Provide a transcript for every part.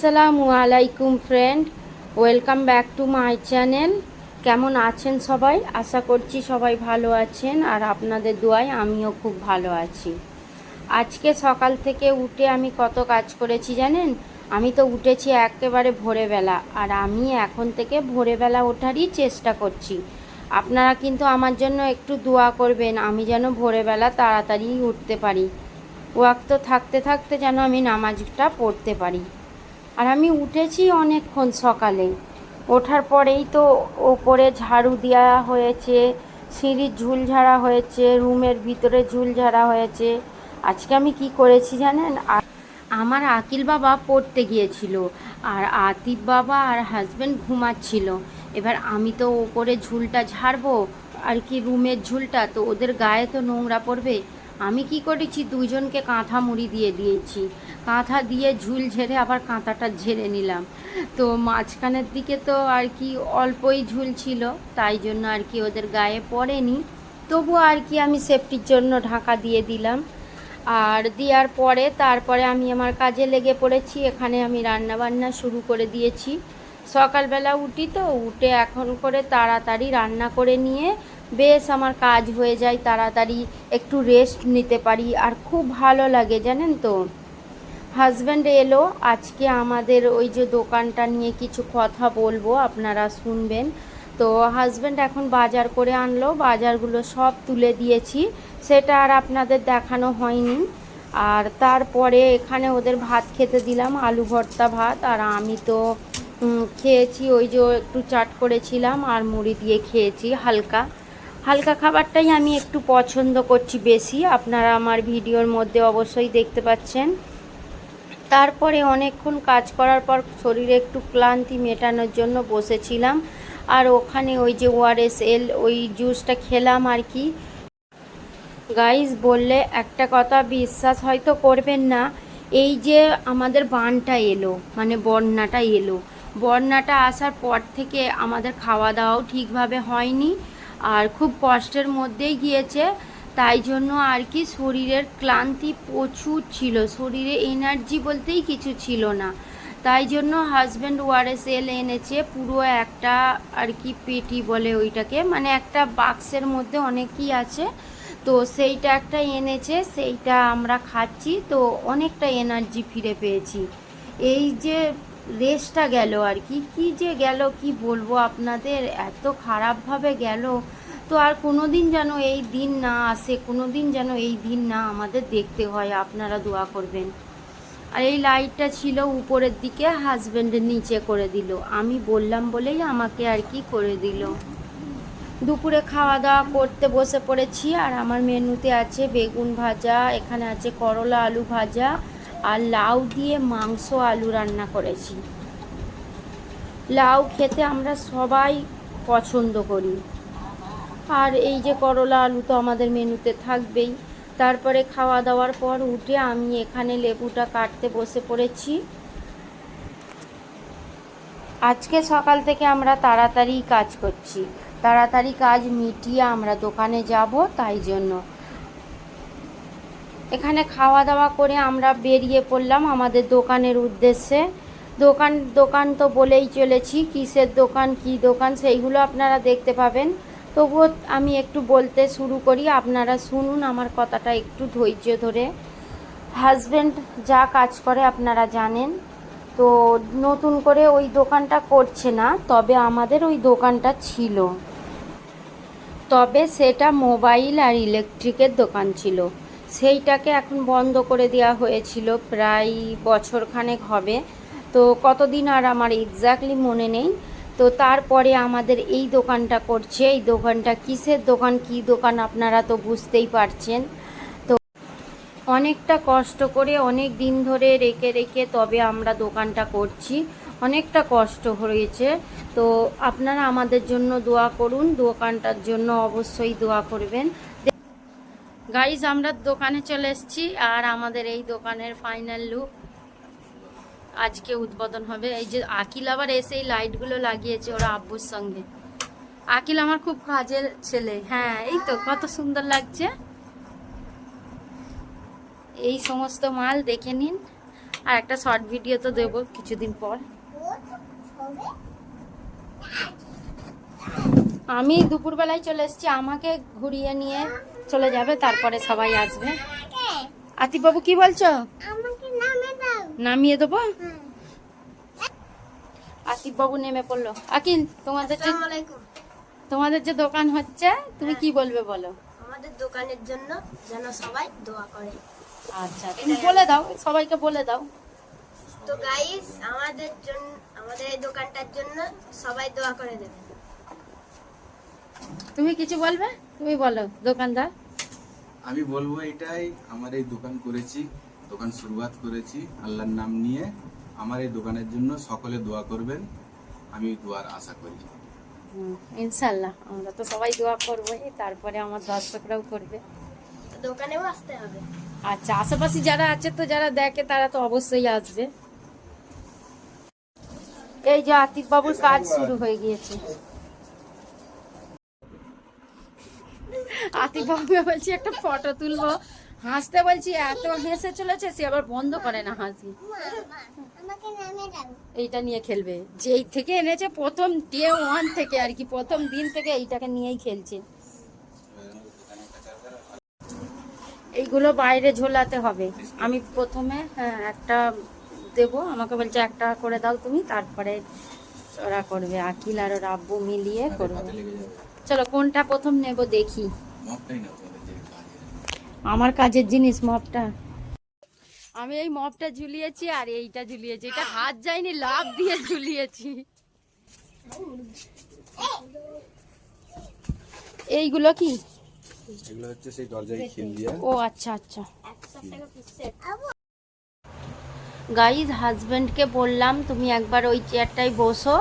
আসসালামু আলাইকুম friend, welcome back to my channel. কেমন আছেন সবাই? আশা করছি সবাই ভালো আছেন, আর আপনাদের দোয়ায় আমিও খুব ভালো আছি। আজকে সকাল থেকে উঠে আমি কত কাজ করেছি জানেন? আমি তো উঠেছি একেবারে ভোরবেলা, আর আমি এখন থেকে ভোরবেলা ওঠারই চেষ্টা করছি। আপনারা কিন্তু আমার জন্য একটু দোয়া করবেন, আমি যেন ভোরবেলা তাড়াতাড়ি উঠতে পারি, ওয়াক্ত থাকতে থাকতে যেন আমি নামাজটা পড়তে পারি। আর আমি উঠেছি অনেকক্ষণ সকালে। ওঠার পরেই তো ওপরে ঝাড়ু দেওয়া হয়েছে, সিঁড়ির ঝুল ঝাড়া হয়েছে, রুমের ভিতরে ঝুল ঝাড়া হয়েছে। আজকে আমি কি করেছি জানেন? আমার আকিল বাবা পড়তে গিয়েছিল, আর আতিফ বাবা আর হাজব্যান্ড ঘুমাচ্ছিল। এবার আমি তো ওপরে ঝুলটা ঝাড়বো, আর কি রুমের ঝুলটা, তো ওদের গায়ে তো নোংরা পড়বে। আমি কি করেছি, দুজনকে কাঁথা মুড়ি দিয়ে দিয়েছি। কাঁথা দিয়ে ঝুল ঝেড়ে আবার কাঁথাটা ঝেড়ে নিলাম। তো মাঝখানের দিকে তো আর কি অল্পই ঝুল ছিল, তাই জন্য আর কি ওদের গায়ে পড়েনি। তবু আর কি আমি সেফটির জন্য ঢাকা দিয়ে দিলাম। আর দেওয়ার পরে তারপরে আমি আমার কাজে লেগে পড়েছি। এখানে আমি রান্না বান্না শুরু করে দিয়েছি। সকালবেলা উঠি তো, উঠে এখন করে তাড়াতাড়ি রান্না করে নিয়ে বেশ আমার কাজ হয়ে যায় তাড়াতাড়ি, একটু রেস্ট নিতে পারি, আর খুব ভালো লাগে জানেন তো। হাজব্যান্ড এলো আজকে আমাদের ওই যে দোকানটা নিয়ে কিছু কথা বলবো, আপনারা শুনবেন। তো হাজব্যান্ড এখন বাজার করে আনলো, বাজারগুলো সব তুলে দিয়েছি, সেটা আর আপনাদের দেখানো হয়নি। আর তারপরে এখানে ওদের ভাত খেতে দিলাম, আলু ভর্তা ভাত। আর আমি তো খেয়েছি ওই যে একটু চাট করেছিলাম আর মুড়ি দিয়ে খেয়েছি। হালকা হালকা খাবারটাই আমি একটু পছন্দ করছি বেশি, আপনারা আমার ভিডিওর মধ্যে অবশ্যই দেখতে পাচ্ছেন। তারপরে অনেকক্ষণ কাজ করার পর শরীরে একটু ক্লান্তি মেটানোর জন্য বসেছিলাম, আর ওখানে ওই যে ওআরএসএল ওই জুসটা খেলাম আর কি। গাইস, বললে একটা কথা বিশ্বাস হয়তো করবেন না, এই যে আমাদের বানটা এলো, মানে বন্যাটা এলো, বন্যাটা আসার পর থেকে আমাদের খাওয়া দাওয়াও ঠিকভাবে হয়নি, আর খুব কষ্টের মধ্যেই গিয়েছে। তাই জন্য আর কি শরীরের ক্লান্তি প্রচুর ছিল, শরীরে এনার্জি বলতেই কিছু ছিল না। তাই জন্য হাজব্যান্ড ওআরএসএল এনেছে পুরো একটা আর কি পেটি বলে ওইটাকে, মানে একটা বাক্সের মধ্যে অনেকই আছে, তো সেইটা একটা এনেছে, সেইটা আমরা খাচ্ছি, তো অনেকটা এনার্জি ফিরে পেয়েছি। এই যে রেসটা গেল আর কি, কি যে গেল কি বলবো আপনাদের, এত খারাপভাবে গেল। তো আর কোনো দিন যেন এই দিন না আসে, কোনো দিন যেন এই দিন না আমাদের দেখতে হয়, আপনারা দোয়া করবেন। আর এই লাইটটা ছিল উপরের দিকে, হাজব্যান্ডের নিচে করে দিল, আমি বললাম বলেই আমাকে আর কি করে দিল। দুপুরে খাওয়া দাওয়া করতে বসে পড়েছি, আর আমার মেনুতে আছে বেগুন ভাজা, এখানে আছে করলা আলু ভাজা, আর লাউ দিয়ে মাংস আলু রান্না করেছি। লাউ খেতে আমরা সবাই পছন্দ করি, আর এই যে করলা আলু তো আমাদের মেনুতে থাকবেই। তারপরে খাওয়া দাওয়ার পর উঠে আমি এখানে লেবুটা কাটতে বসে পড়েছি। আজকে সকাল থেকে আমরা তাড়াতাড়ি কাজ করছি, তাড়াতাড়ি কাজ মিটিয়ে আমরা দোকানে যাব, তাই জন্য এখানে খাওয়া দাওয়া করে আমরা বেরিয়ে পড়লাম আমাদের দোকানের উদ্দেশ্যে। দোকান দোকান তো বলেই চলেছি, কিসের দোকান কী দোকান সেইগুলো আপনারা দেখতে পাবেন। তবুও আমি একটু বলতে শুরু করি, আপনারা শুনুন আমার কথাটা একটু ধৈর্য ধরে। হাজব্যান্ড যা কাজ করে আপনারা জানেন, তো নতুন করে ওই দোকানটা করছে না, তবে আমাদের ওই দোকানটা ছিল, তবে সেটা মোবাইল আর ইলেকট্রিকের দোকান ছিল। সেইটাকে এখন বন্ধ করে দেওয়া হয়েছিল, প্রায় বছরখানেক হবে, তো কতদিন আর আমার এক্স্যাক্টলি মনে নেই। তো তারপরে আমাদের এই দোকানটা করছে। এই দোকানটা কিসের দোকান কী দোকান আপনারা তো বুঝতেই পারছেন। তো অনেকটা কষ্ট করে অনেক দিন ধরে রেখে রেখে তবে আমরা দোকানটা করছি, অনেকটা কষ্ট হয়েছে। তো আপনারা আমাদের জন্য দোয়া করুন, দোকানটার জন্য অবশ্যই দোয়া করবেন। গাইজ, আমরা দোকানে চলে এসেছি, আর আমাদের এই দোকানের ফাইনাল লুক আজকে উদ্বোধন হবে। এই যে আকিল আবার এসে এই লাইটগুলো লাগিয়েছে ওরা আব্বুর সঙ্গে। আকিল আমার খুব কাজের ছেলে, হ্যাঁ এই তো কত সুন্দর লাগছে। এই সমস্ত মাল দেখে নিন, আর একটা শর্ট ভিডিও তো দেবো কিছুদিন পর। আমি দুপুরবেলায় চলে এসেছি, আমাকে ঘুরিয়ে নিয়ে চলে যাবে, তারপরে সবাই আসবে। আতিফ বাবু কি বলছো? নামিয়ে দেবো। আতিফ বাবু নেমে পড়লো। আকিল, তোমাদের যে দোকান হচ্ছে, তুমি কি বলবে বলো? আমাদের দোকানের জন্য যেন সবাই দোয়া করে। আচ্ছা, তুমি বলে দাও, সবাইকে বলে দাও। তো গাইস, আমাদের এই দোকানটার জন্য সবাই দোয়া করে দেবেন। তুমি কিছু বলবে? তুমি বলো দোকানদার। আমি বলবো এটাই, আমার এই দোকান করেছি, দোকান শুরুয়াত করেছি আল্লাহর নাম নিয়ে। আমার এই দোকানের জন্য সকলে দোয়া করবেন, আমি দোয়ার আশা করি। ইনশাল্লাহ আমরা তো সবাই দোয়া করবো, তারপরে আমার দর্শকরাও করবে। দোকানেও আসতে হবে। আচ্ছা, আশেপাশে যারা আছে তো, যারা দেখে তারা তো অবশ্যই আসবে। এই যে আতিফ বাবুর কাজ শুরু হয়ে গিয়েছে। আতিফ বাবু বলছি একটা ফটো তুলবো, হাসতে বলছি, এত হেসে চলেছে, সে আবার বন্ধ করে না হাসি। এইটা নিয়ে খেলবে, যেই থেকে এনেছে প্রথম ডে 1 থেকে আর কি, প্রথম দিন থেকে এইটাকে নিয়েই খেলছে। এইগুলো বাইরে ঝোলাতে হবে। আমি প্রথমে একটা দেবো, আমাকে বলছে একটা করে দাও তুমি, তারপরে ওরা করবে, আকিল আর ওর আব্বু মিলিয়ে করবে। চলো কোনটা প্রথম নেব দেখি। আমার কাজের জিনিস মপটা। আমি এই মপটা ঝুলিয়েছি আর এইটা ঝুলিয়েছি, এটা হাত যায়নি, লাভ দিয়ে ঝুলিয়েছি। এইগুলো কি? এগুলো হচ্ছে সেই দরজায় খিল দিয়া। ও আচ্ছা আচ্ছা। গাইজ, হাজবেন্ডকে বললাম তুমি একবার ওই চেয়ারটায় বসো,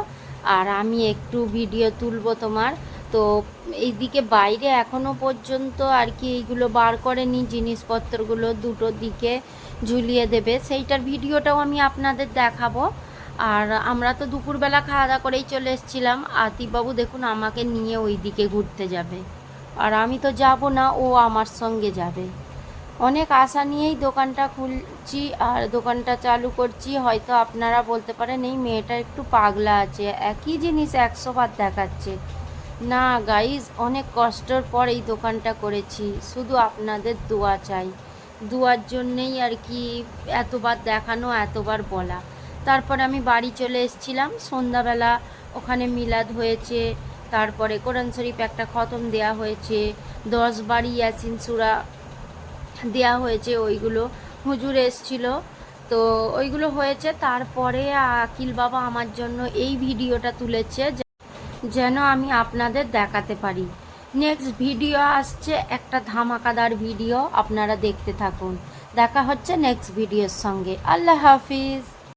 আর আমি একটু ভিডিও তুলবো তোমার। তো এইদিকে বাইরে এখনো পর্যন্ত আর কি এইগুলো বার করেনি, জিনিসপত্রগুলো দুটো দিকে ঝুলিয়ে দেবে, সেইটার ভিডিওটাও আমি আপনাদের দেখাবো। আর আমরা তো দুপুরবেলা খাওয়া দাওয়া করেই চলে এসেছিলাম। আতিফবাবু দেখুন আমাকে নিয়ে ওই দিকে ঘুরতে যাবে, আর আমি তো যাব না, ও আমার সঙ্গে যাবে। অনেক আশা নিয়েই দোকানটা খুলছি আর দোকানটা চালু করছি। হয়তো আপনারা বলতে পারেন এই মেয়েটা একটু পাগলা আছে, একই জিনিস 100 বার দেখাচ্ছে। না গাইজ, অনেক কষ্টের পর এই দোকানটা করেছি, শুধু আপনাদের দোয়া চাই। দোয়ার জন্যেই আর কি এতবার দেখানো, এতবার বলা। তারপরে আমি বাড়ি চলে এসেছিলাম সন্ধ্যাবেলা, ওখানে মিলাদ হয়েছে, তারপরে কোরআন শরীফ একটা খতম দেয়া হয়েছে, 10 বারই ইয়াসিন সূরা দেয়া হয়েছে, ওইগুলো হুজুর এসছিল, তো ওইগুলো হয়েছে। তারপরে আকিল বাবা আমার জন্য এই ভিডিওটা তুলেছে যেন আমি আপনাদের দেখাতে পারি। নেক্সট ভিডিও আসছে, একটা ধামাকাদার ভিডিও, আপনারা দেখতে থাকুন। দেখা হচ্ছে নেক্সট ভিডিওর সঙ্গে। আল্লাহ হাফিজ।